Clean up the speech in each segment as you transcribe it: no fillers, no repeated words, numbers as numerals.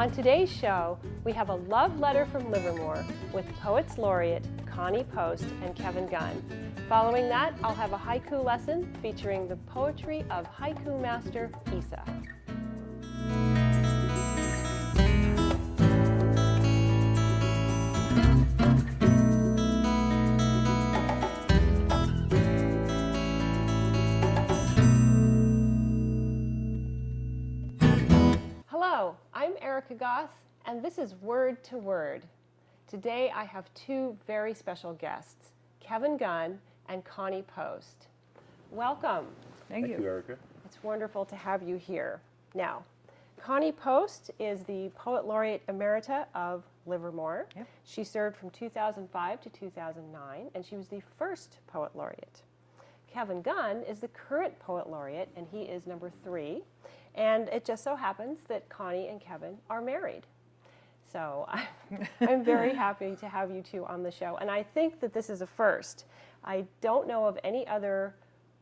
On today's show, we have a love letter from Livermore with Poets Laureate Connie Post and Kevin Gunn. Following that, I'll have a haiku lesson featuring the poetry of haiku master Isa. Hello, I'm Erica Goss, and this is Word to Word. Today I have two very special guests, Kevin Gunn and Connie Post. Welcome. Thank you, Erica. It's wonderful to have you here. Now, Connie Post is the Poet Laureate Emerita of Livermore. Yep. She served from 2005 to 2009, and she was the first Poet Laureate. Kevin Gunn is the current Poet Laureate, and he is number 3. And it just so happens that Connie and Kevin are married. So I'm very happy to have you two on the show. And I think that this is a first. I don't know of any other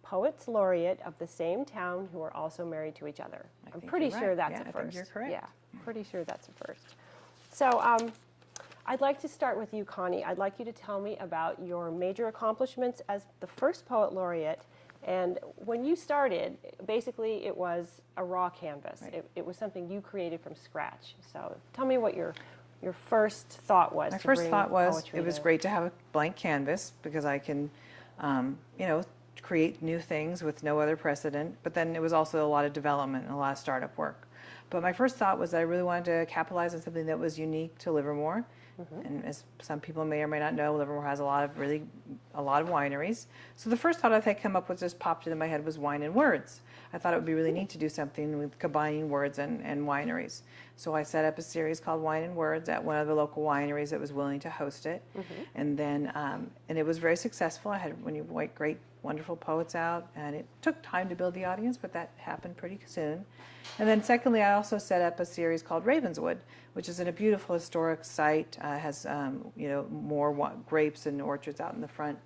Poets Laureate of the same town who are also married to each other. I'm pretty sure that's a first. I think you're correct. Yeah, pretty sure that's a first. So I'd like to start with you, Connie. I'd like you to tell me about your major accomplishments as the first Poet Laureate. And when you started, basically it was a raw canvas. Right. It was something you created from scratch. So tell me what your first thought was. My first thought was it was to... great to have a blank canvas because I can, create new things with no other precedent. But then it was also a lot of development and a lot of startup work. But my first thought was that I really wanted to capitalize on something that was unique to Livermore. Mm-hmm. And as some people may or may not know, Livermore has a lot of wineries. So the first thought I think came up with just popped into my head was wine and words. I thought it would be really neat to do something with combining words and wineries. So I set up a series called Wine and Words at one of the local wineries that was willing to host it. Mm-hmm. And then and it was very successful. I had great, wonderful poets out, and it took time to build the audience, but that happened pretty soon. And then secondly, I also set up a series called Ravenswood, which is in a beautiful historic site, has more grapes and orchards out in the front.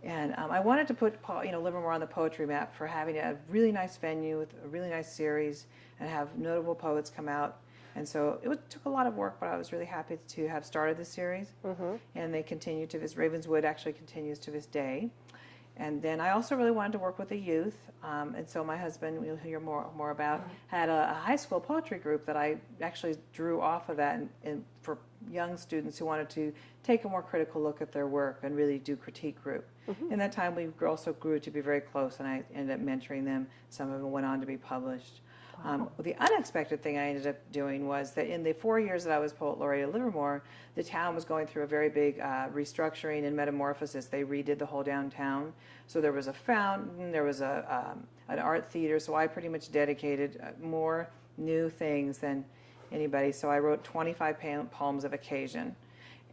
And I wanted to put Livermore on the poetry map for having a really nice venue with a really nice series and have notable poets come out. And so it took a lot of work, but I was really happy to have started the series. Mm-hmm. And they continue to this. Ravenswood actually continues to this day. And then I also really wanted to work with the youth. And so my husband, we'll hear more about, had a high school poetry group that I actually drew off of that and for young students who wanted to take a more critical look at their work and really do critique group. Mm-hmm. In that time, we also grew to be very close, and I ended up mentoring them. Some of them went on to be published. The unexpected thing I ended up doing was that in the 4 years that I was Poet Laureate at Livermore, the town was going through a very big restructuring and metamorphosis. They redid the whole downtown. So there was a fountain, there was an art theater, so I pretty much dedicated more new things than anybody. So I wrote 25 poems of occasion,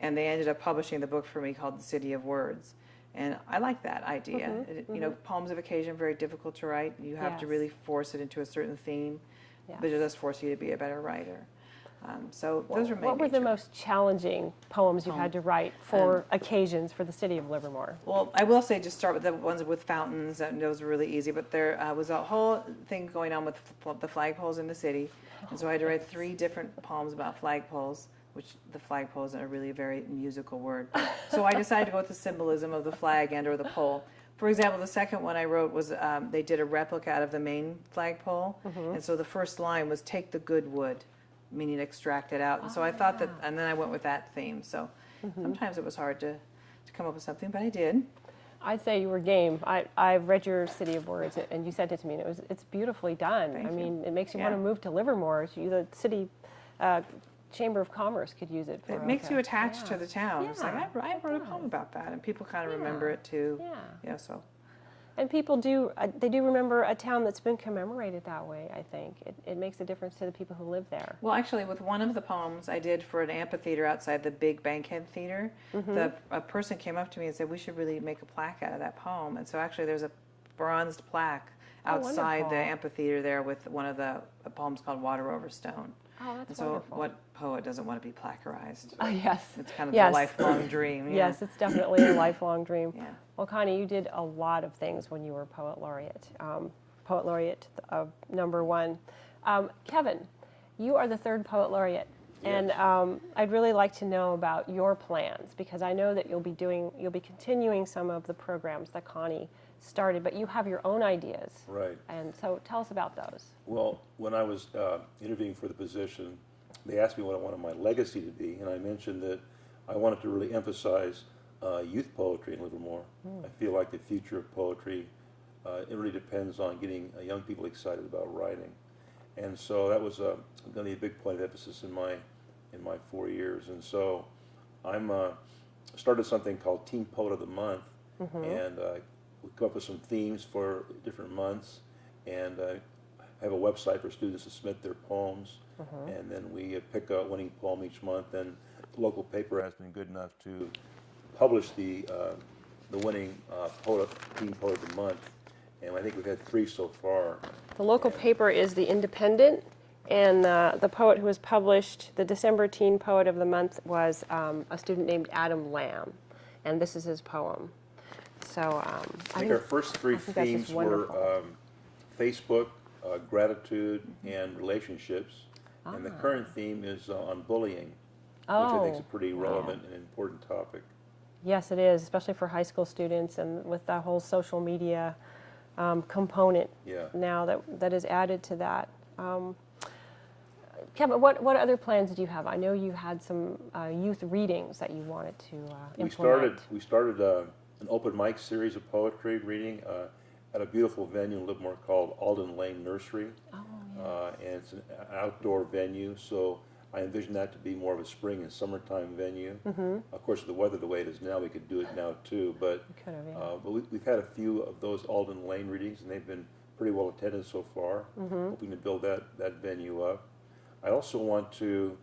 and they ended up publishing the book for me called The City of Words. And I like that idea. Mm-hmm. Poems of occasion, very difficult to write. You have to really force it into a certain theme, but it does force you to be a better writer. Those were my What were the most challenging poems you had to write for occasions for the city of Livermore? Well, I will say just start with the ones with fountains, and those were really easy. But there was a whole thing going on with the flagpoles in the city. And so I had to write 3 different poems about flagpoles, which the flagpole isn't a really very musical word. So I decided to go with the symbolism of the flag and or the pole. For example, the second one I wrote was they did a replica out of the main flagpole. Mm-hmm. And so the first line was take the good wood, meaning extract it out. And so I thought that, and then I went with that theme. So sometimes it was hard to come up with something, but I did. I'd say you were game. I've read your City of Words, and you sent it to me, and it's beautifully done. Thank you. It makes you want to move to Livermore. The city Chamber of Commerce could use it. It makes you attached to the town. Yeah, it's like, I wrote a poem about that, and people kind of remember it too. Yeah. So. And people do remember a town that's been commemorated that way, I think. It makes a difference to the people who live there. Well, actually, with one of the poems I did for an amphitheater outside the big Bankhead Theater, a person came up to me and said, we should really make a plaque out of that poem. And so actually there's a bronzed plaque outside the amphitheater there with one of the poems called Water Over Stone. Oh, that's wonderful. So what poet doesn't want to be plaquerized? Oh, yes. It's kind of a lifelong dream. Yeah. Yes, it's definitely a lifelong dream. Yeah. Well, Connie, you did a lot of things when you were Poet Laureate. Poet Laureate number 1. Kevin, you are the 3rd Poet Laureate And I'd really like to know about your plans, because I know that you'll be continuing some of the programs that Connie started, but you have your own ideas. Right. And so tell us about those. Well, when I was interviewing for the position, they asked me what I wanted my legacy to be, and I mentioned that I wanted to really emphasize youth poetry in Livermore. I feel like the future of poetry, it really depends on getting young people excited about writing. And so that was going to be a big point of emphasis in my 4 years. And so I'm started something called Teen Poet of the Month, and we come up with some themes for different months, and have a website for students to submit their poems, and then we pick a winning poem each month. And the local paper has been good enough to publish the winning Teen Poet of the Month, and I think we've had 3 so far. The local paper is The Independent, and the poet who was published, the December Teen Poet of the Month, was a student named Adam Lamb, and this is his poem. So I think our first 3 themes were Facebook, gratitude, and relationships, and the current theme is on bullying, which I think is a pretty relevant and important topic. Yes, it is, especially for high school students, and with the whole social media component now that is added to that. Kevin, what other plans did you have? I know you had some youth readings that you wanted to implement. We started an open mic series of poetry reading at a beautiful venue in Livermore called Alden Lane Nursery. And it's an outdoor venue, so I envision that to be more of a spring and summertime venue. Of course, with the weather the way it is now, we could do it now too. But we've had a few of those Alden Lane readings, and they've been pretty well attended so far. Hoping to build that venue up. I also want to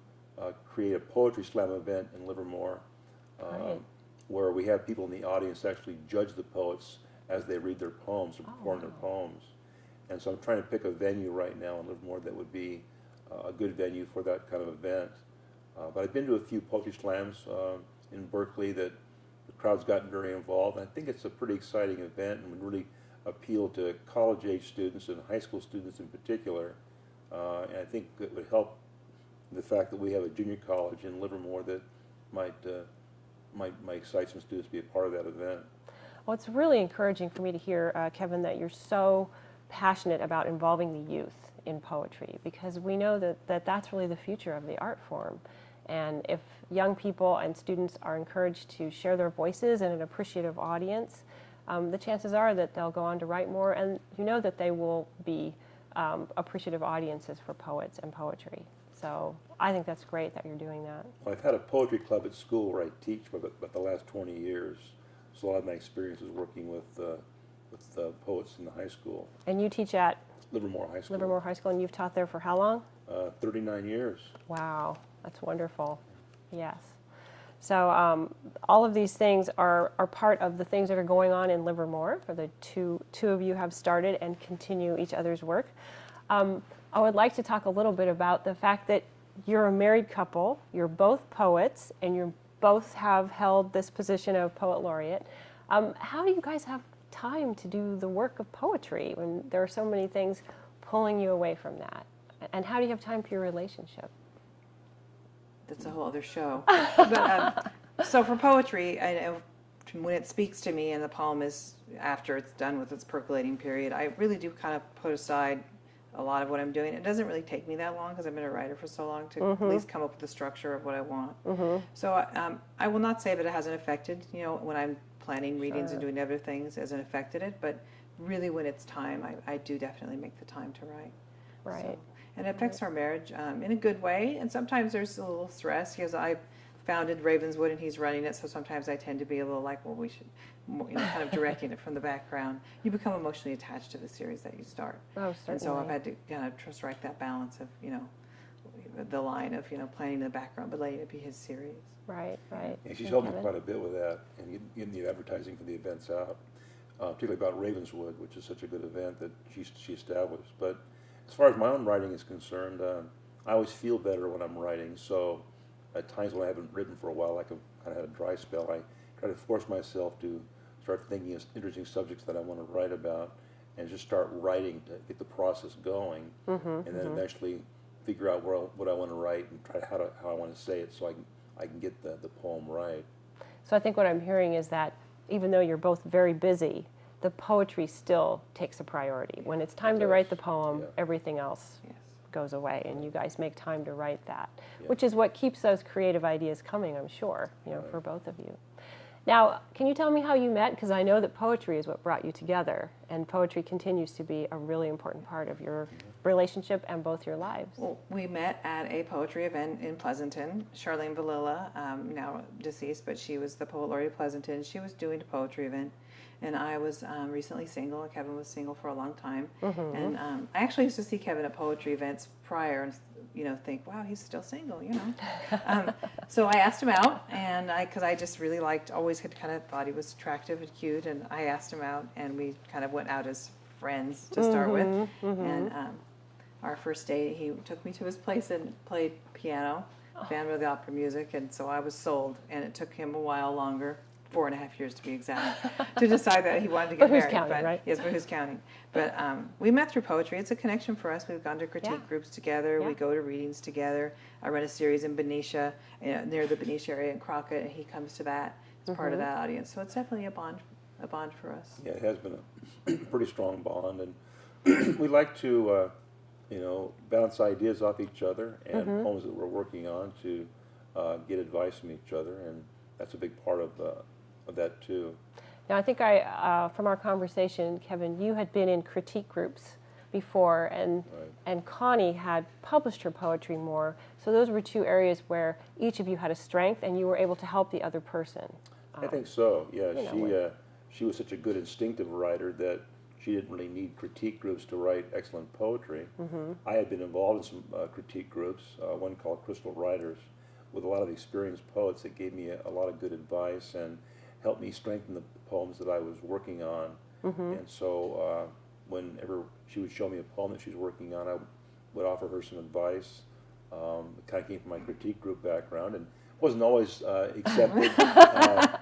create a poetry slam event in Livermore, where we have people in the audience actually judge the poets as they read their poems or perform their poems. And so I'm trying to pick a venue right now in Livermore that would be a good venue for that kind of event. But I've been to a few poetry slams in Berkeley that the crowd's gotten very involved. And I think it's a pretty exciting event and would really appeal to college-age students and high school students in particular. And I think it would help the fact that we have a junior college in Livermore that might excite some students to be a part of that event. Well, it's really encouraging for me to hear, Kevin, that you're so passionate about involving the youth in poetry, because we know that that's really the future of the art form. And if young people and students are encouraged to share their voices in an appreciative audience, the chances are that they'll go on to write more, and you know that they will be appreciative audiences for poets and poetry. So I think that's great that you're doing that. Well, I've had a poetry club at school where I teach for about the last 20 years, so a lot of my experience is working with poets in the high school. And you teach at? Livermore High School. Livermore High School, and you've taught there for how long? 39 years. Wow, that's wonderful. Yes. So all of these things are part of the things that are going on in Livermore, for the two of you have started and continue each other's work. I would like to talk a little bit about the fact that you're a married couple, you're both poets, and you both have held this position of Poet Laureate. How do you guys have time to do the work of poetry when there are so many things pulling you away from that? And how do you have time for your relationship? That's a whole other show. But so for poetry, I know when it speaks to me and the poem is after it's done with its percolating period, I really do kind of put aside a lot of what I'm doing. It doesn't really take me that long because I've been a writer for so long to at least come up with the structure of what I want. So I will not say that it hasn't affected, when I'm planning readings and doing other things, hasn't affected it, but really when it's time, I do definitely make the time to write. Right. So, and it affects our marriage in a good way, and sometimes there's a little stress because I founded Ravenswood and he's running it, so sometimes I tend to be a little like, well, we should, kind of directing it from the background. You become emotionally attached to the series that you start. Oh, certainly. And so I've had to kind of strike that balance of, the line of, planning the background, but letting it be his series. Right, right. And she's helped me quite a bit with that and getting the advertising for the events out, particularly about Ravenswood, which is such a good event that she established. But as far as my own writing is concerned, I always feel better when I'm writing, so at times when I haven't written for a while, like I've kind of had a dry spell, I try to force myself to start thinking of interesting subjects that I want to write about and just start writing to get the process going. And then eventually figure out what I want to write and try how I want to say it, so I can get the poem right. So I think what I'm hearing is that even though you're both very busy, the poetry still takes a priority. When it's time to write the poem, Yeah. everything else Yes. goes away, and you guys make time to write that, Yeah. which is what keeps those creative ideas coming, I'm sure, Right. for both of you. Now, can you tell me how you met? Because I know that poetry is what brought you together, and poetry continues to be a really important part of your relationship and both your lives. Well, we met at a poetry event in Pleasanton. Charlene Valilla, now deceased, but she was the Poet Laureate of Pleasanton. She was doing a poetry event, and I was recently single, and Kevin was single for a long time. And I actually used to see Kevin at poetry events prior, and think, wow, he's still single, So I asked him out, and because I just really always had kind of thought he was attractive and cute, and I asked him out, and we kind of went out as friends to start with. And our first date, he took me to his place and played piano, Band with the opera music, and so I was sold, and it took him a while longer, 4.5 years to be exact, to decide that he wanted to get But who's married. counting, right? Yes, but who's counting? But we met through poetry. It's a connection for us. We've gone to critique Yeah. groups together. Yeah. We go to readings together. I run a series in Benicia, near the Benicia area in Crockett, and he comes to that as part of that audience. So it's definitely a bond for us. Yeah, it has been a pretty strong bond, and we like to, bounce ideas off each other and poems that we're working on to get advice from each other, and that's a big part of that too. Now, I think from our conversation, Kevin, you had been in critique groups before, and Connie had published her poetry more. So those were two areas where each of you had a strength, and you were able to help the other person. I think so. Yeah, with- she was such a good instinctive writer that she didn't really need critique groups to write excellent poetry. I had been involved in some critique groups, one called Crystal Writers, with a lot of experienced poets that gave me a lot of good advice and helped me strengthen the poems that I was working on. And so whenever she would show me a poem that she was working on, I would offer her some advice. It kind of came from my critique group background, and wasn't always accepted, but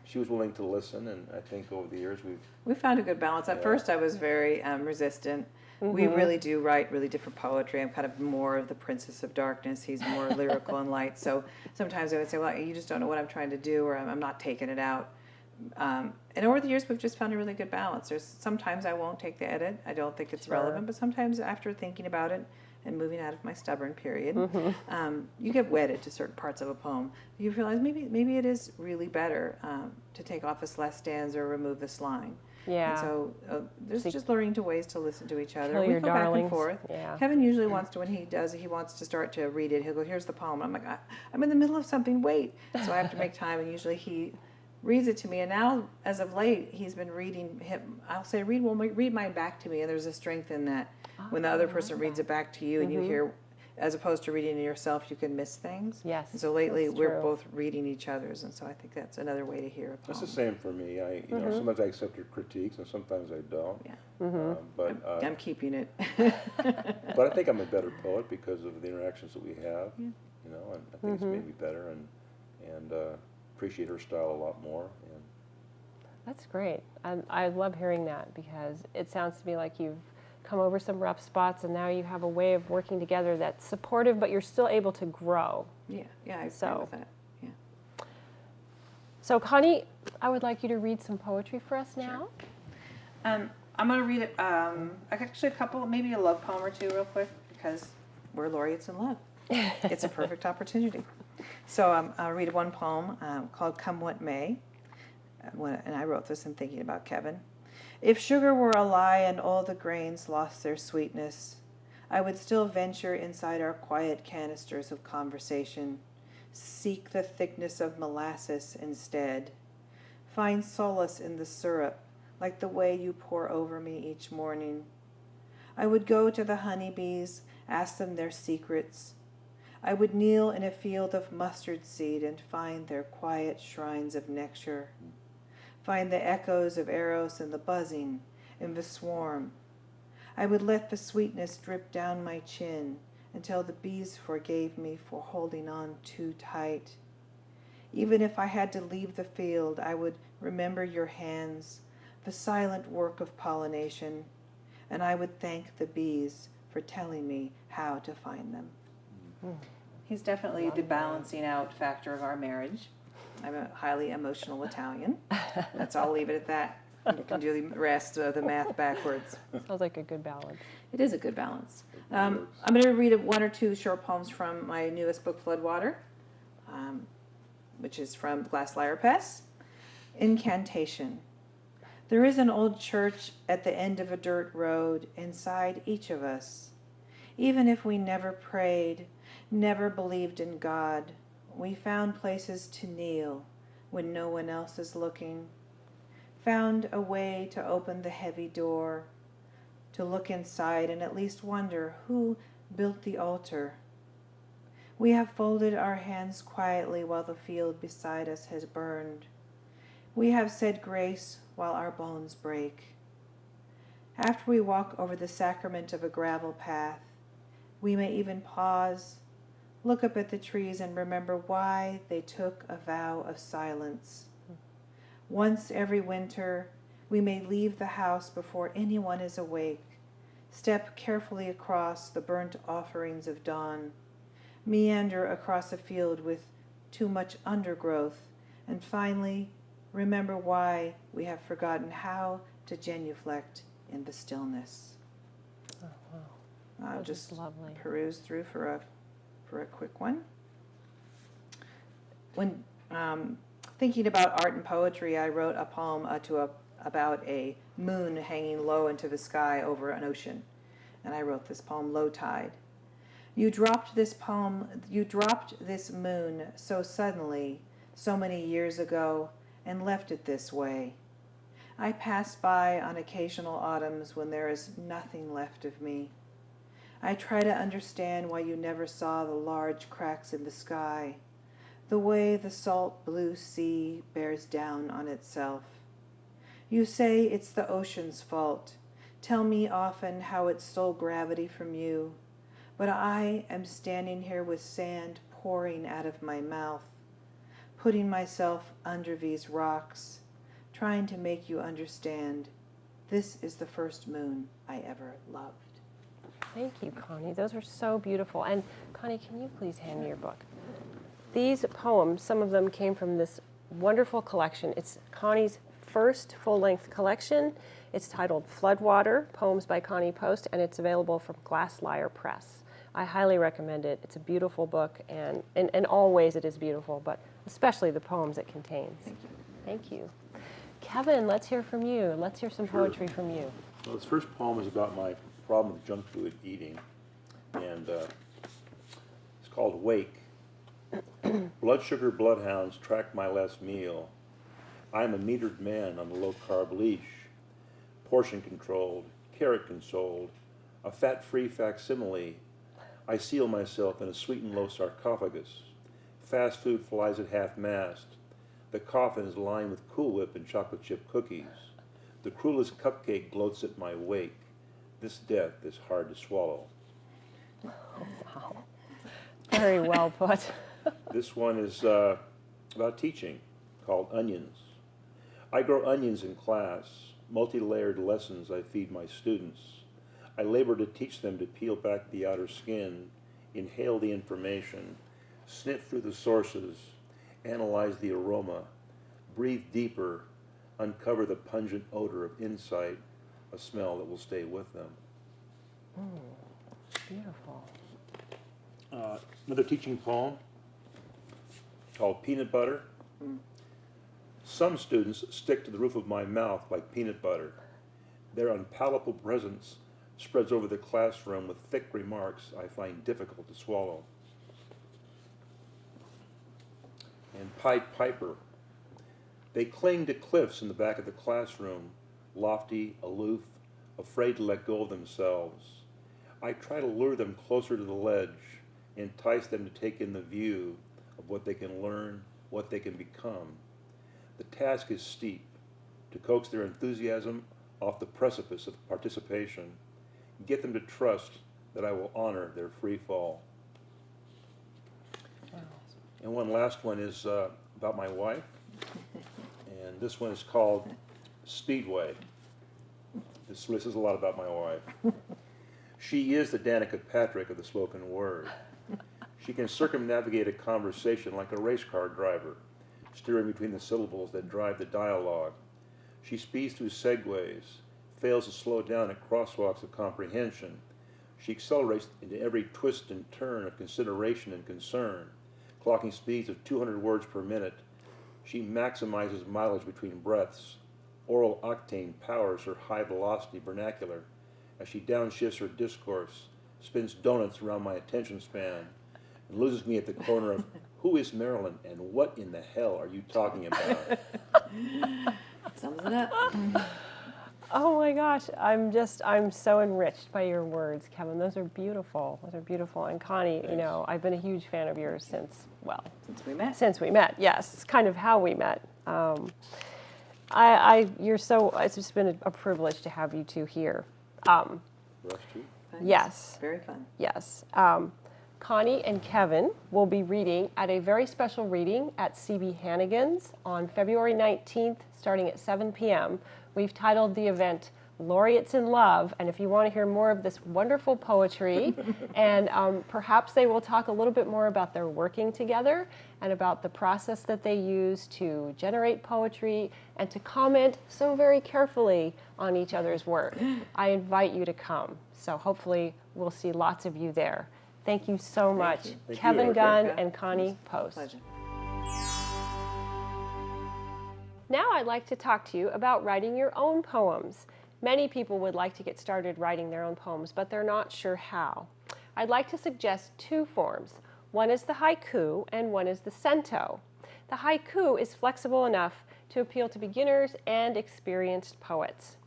she was willing to listen, and I think over the years We found a good balance. At first, I was very resistant. We really do write really different poetry. I'm kind of more of the Princess of Darkness. He's more lyrical and light. So sometimes I would say, well, you just don't know what I'm trying to do, or I'm not taking it out. And over the years, we've just found a really good balance. Sometimes I won't take the edit. I don't think it's relevant. But sometimes after thinking about it and moving out of my stubborn period, you get wedded to certain parts of a poem. You realize maybe it is really better to take off this last stanza or remove this line. Yeah. And so there's just learning to ways to listen to each other. Kill We your go back and darlings. forth. Yeah. Kevin usually wants to, when he wants to start to read it, he'll go, here's the poem. I'm like, I'm in the middle of something, wait. So I have to make time, and usually he reads it to me. And now, as of late, he's been reading him. I'll say, read mine back to me, and there's a strength in that. When the other person reads it back to you, and you hear, as opposed to reading it yourself, you can miss things. Yes, And so lately, that's we're true. both reading each other's, and so I think that's another way to hear a poem. It's the same for me. Sometimes I accept her critiques, and sometimes I don't. Yeah. But I'm keeping it. but I think I'm a better poet because of the interactions that we have. And I think it's made me better, and appreciate her style a lot more. And That's great. I love hearing that, because it sounds to me like you've come over some rough spots, and now you have a way of working together that's supportive, but you're still able to grow. Yeah, I agree with that. Yeah. So, Connie, I would like you to read some poetry for us now. I'm going to read it, actually a couple, maybe a love poem or two real quick, because we're laureates in love. It's a perfect opportunity. So I'll read one poem called Come What May, and I wrote this in thinking about Kevin. If sugar were a lie and all the grains lost their sweetness, I would still venture inside our quiet canisters of conversation, seek the thickness of molasses instead, find solace in the syrup, like the way you pour over me each morning. I would go to the honeybees, ask them their secrets. I would kneel in a field of mustard seed and find their quiet shrines of nectar. Find the echoes of Eros and the buzzing in the swarm. I would let the sweetness drip down my chin until the bees forgave me for holding on too tight. Even if I had to leave the field, I would remember your hands, the silent work of pollination, and I would thank the bees for telling me how to find them. He's definitely the balancing out factor of our marriage. I'm a highly emotional Italian. I'll leave it at that. You can do the rest of the math backwards. Sounds like a good balance. It is a good balance. I'm going to read one or two short poems from my newest book, Floodwater, which is from Glass Lyre Press. Incantation. There is an old church at the end of a dirt road inside each of us. Even if we never prayed, never believed in God, we found places to kneel when no one else is looking. Found a way to open the heavy door, to look inside and at least wonder who built the altar. We have folded our hands quietly while the field beside us has burned. We have said grace while our bones break. After we walk over the sacrament of a gravel path, we may even pause, look up at the trees and remember why they took a vow of silence. Once every winter, we may leave the house before anyone is awake, step carefully across the burnt offerings of dawn, meander across a field with too much undergrowth, and finally remember why we have forgotten how to genuflect in the stillness. Oh, wow. I'll That is just lovely. peruse through for a quick one. When thinking about art and poetry, I wrote a poem about a moon hanging low into the sky over an ocean, and I wrote this poem, Low Tide. You dropped this moon so suddenly, so many years ago, and left it this way. I pass by on occasional autumns when there is nothing left of me. I try to understand why you never saw the large cracks in the sky, the way the salt blue sea bears down on itself. You say it's the ocean's fault. Tell me often how it stole gravity from you, but I am standing here with sand pouring out of my mouth, putting myself under these rocks, trying to make you understand. This is the first moon I ever loved. Thank you, Connie. Those are so beautiful. And Connie, can you please hand me your book? These poems, some of them came from this wonderful collection. It's Connie's first full-length collection. It's titled Floodwater, Poems by Connie Post, and it's available from Glass Lyre Press. I highly recommend it. It's a beautiful book, and in all ways it is beautiful, but especially the poems it contains. Thank you. Kevin, let's hear from you. Let's hear some poetry from you. Well, this first poem is about my problem with junk food eating, and it's called Wake. Blood sugar bloodhounds track my last meal. I am a metered man on a low-carb leash, portion controlled, carrot consoled, a fat-free facsimile. I seal myself in a sweet and low sarcophagus. Fast food flies at half-mast. The coffin is lined with Cool Whip and chocolate chip cookies. The cruelest cupcake gloats at my wake. This death is hard to swallow. Wow. Very well put. This one is about teaching, called Onions. I grow onions in class, multi-layered lessons I feed my students. I labor to teach them to peel back the outer skin, inhale the information, sniff through the sources, analyze the aroma, breathe deeper, uncover the pungent odor of insight, a smell that will stay with them. Beautiful. Another teaching poem called Peanut Butter. Some students stick to the roof of my mouth like peanut butter. Their unpalatable presence spreads over the classroom with thick remarks I find difficult to swallow. And Pied Piper. They cling to cliffs in the back of the classroom, lofty, aloof, afraid to let go of themselves. I try to lure them closer to the ledge, entice them to take in the view of what they can learn, what they can become. The task is steep, to coax their enthusiasm off the precipice of participation, get them to trust that I will honor their free fall. And one last one is about my wife, and this one is called Speedway. So this is a lot about my wife. She is the Danica Patrick of the spoken word. She can circumnavigate a conversation like a race car driver, steering between the syllables that drive the dialogue. She speeds through segues, fails to slow down at crosswalks of comprehension. She accelerates into every twist and turn of consideration and concern, clocking speeds of 200 words per minute. She maximizes mileage between breaths. Oral octane powers her high-velocity vernacular as she downshifts her discourse, spins donuts around my attention span, and loses me at the corner of, who is Marilyn and what in the hell are you talking about? Sums it up. Oh my gosh, I'm so enriched by your words, Kevin. Those are beautiful. Those are beautiful. And Connie, Thanks. you know, I've been a huge fan of yours since we met. Yes, it's kind of how we met. It's just been a privilege to have you two here. Rush too? Thanks. Yes. Very fun. Yes. Connie and Kevin will be reading at a very special reading at C.B. Hannigan's on February 19th, starting at 7 p.m. We've titled the event Laureates in Love, and if you want to hear more of this wonderful poetry, and perhaps they will talk a little bit more about their working together and about the process that they use to generate poetry and to comment so very carefully on each other's work. I invite you to come. So hopefully we'll see lots of you there. Thank you so much, you. Thank you, Kevin Erica. Gunn and Connie Post. Pleasure. Now I'd like to talk to you about writing your own poems. Many people would like to get started writing their own poems, but they're not sure how. I'd like to suggest two forms. One is the haiku and one is the cento. The haiku is flexible enough to appeal to beginners and experienced poets.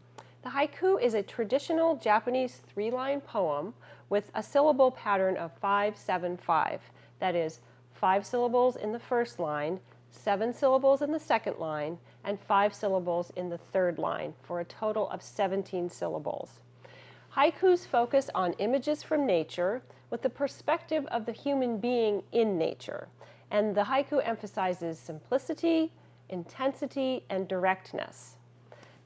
The haiku is a traditional Japanese three-line poem with a syllable pattern of 5-7-5. That is, 5 syllables in the first line, 7 syllables in the second line, and 5 syllables in the third line, for a total of 17 syllables. Haikus focus on images from nature with the perspective of the human being in nature, and the haiku emphasizes simplicity, intensity, and directness.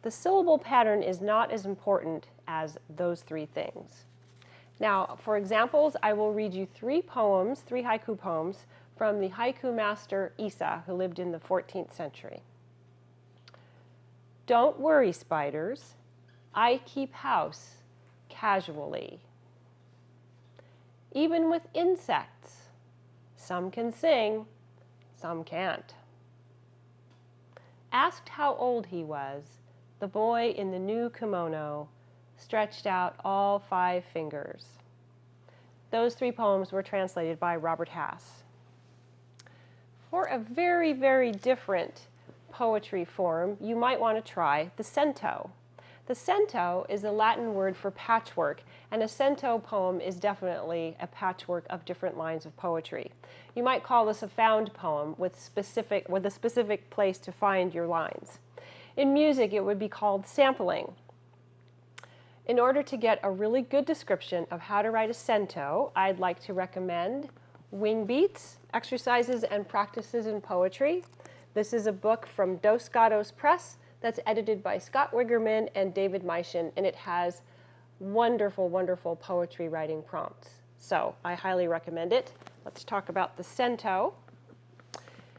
The syllable pattern is not as important as those three things. Now, for examples, I will read you three haiku poems from the haiku master Issa, who lived in the 14th century. Don't worry, spiders. I keep house casually. Even with insects, some can sing, some can't. Asked how old he was, the boy in the new kimono stretched out all 5 fingers. Those 3 poems were translated by Robert Hass. For a very, very different poetry form, you might want to try the cento. The cento is a Latin word for patchwork, and a cento poem is definitely a patchwork of different lines of poetry. You might call this a found poem with a specific place to find your lines. In music, it would be called sampling. In order to get a really good description of how to write a cento, I'd like to recommend Wingbeats, Exercises and Practices in Poetry. This is a book from Dos Gatos Press that's edited by Scott Wigerman and David Meishin, and it has wonderful, wonderful poetry writing prompts. So I highly recommend it. Let's talk about the cento.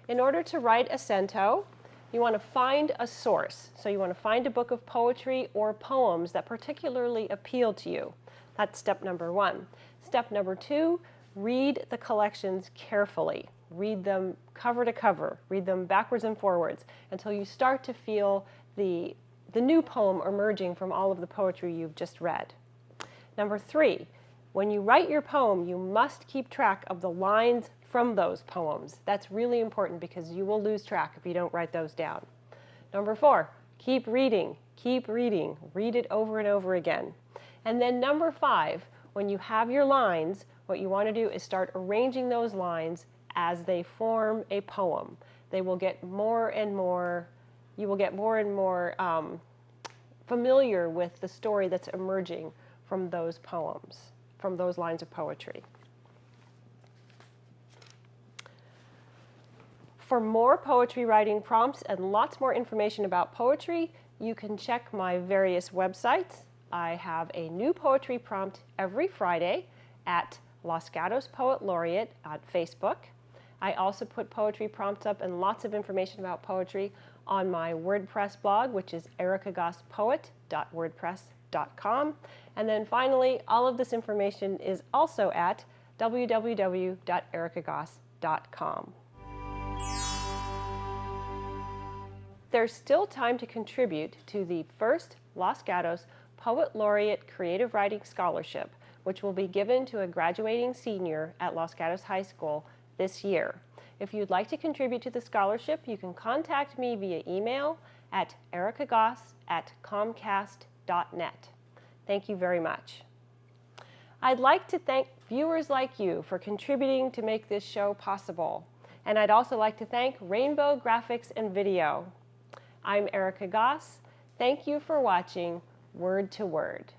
In order to write a cento, you want to find a source. So you want to find a book of poetry or poems that particularly appeal to you. That's step number 1. Step number 2, read the collections carefully. Read them cover to cover. Read them backwards and forwards until you start to feel the new poem emerging from all of the poetry you've just read. Number 3, when you write your poem, you must keep track of the lines from those poems. That's really important because you will lose track if you don't write those down. Number 4, keep reading, read it over and over again. And then number 5, when you have your lines, what you want to do is start arranging those lines as they form a poem. They will get more and more, you will get more and more familiar with the story that's emerging from those poems, from those lines of poetry. For more poetry writing prompts and lots more information about poetry, you can check my various websites. I have a new poetry prompt every Friday at Los Gatos Poet Laureate on Facebook. I also put poetry prompts up and lots of information about poetry on my WordPress blog, which is ericagospoet.wordpress.com. And then finally, all of this information is also at www.ericagoss.com. There's still time to contribute to the first Los Gatos Poet Laureate Creative Writing Scholarship, which will be given to a graduating senior at Los Gatos High School this year. If you'd like to contribute to the scholarship, you can contact me via email at ericagoss@comcast.net. Thank you very much. I'd like to thank viewers like you for contributing to make this show possible. And I'd also like to thank Rainbow Graphics and Video. I'm Erica Goss. Thank you for watching Word to Word.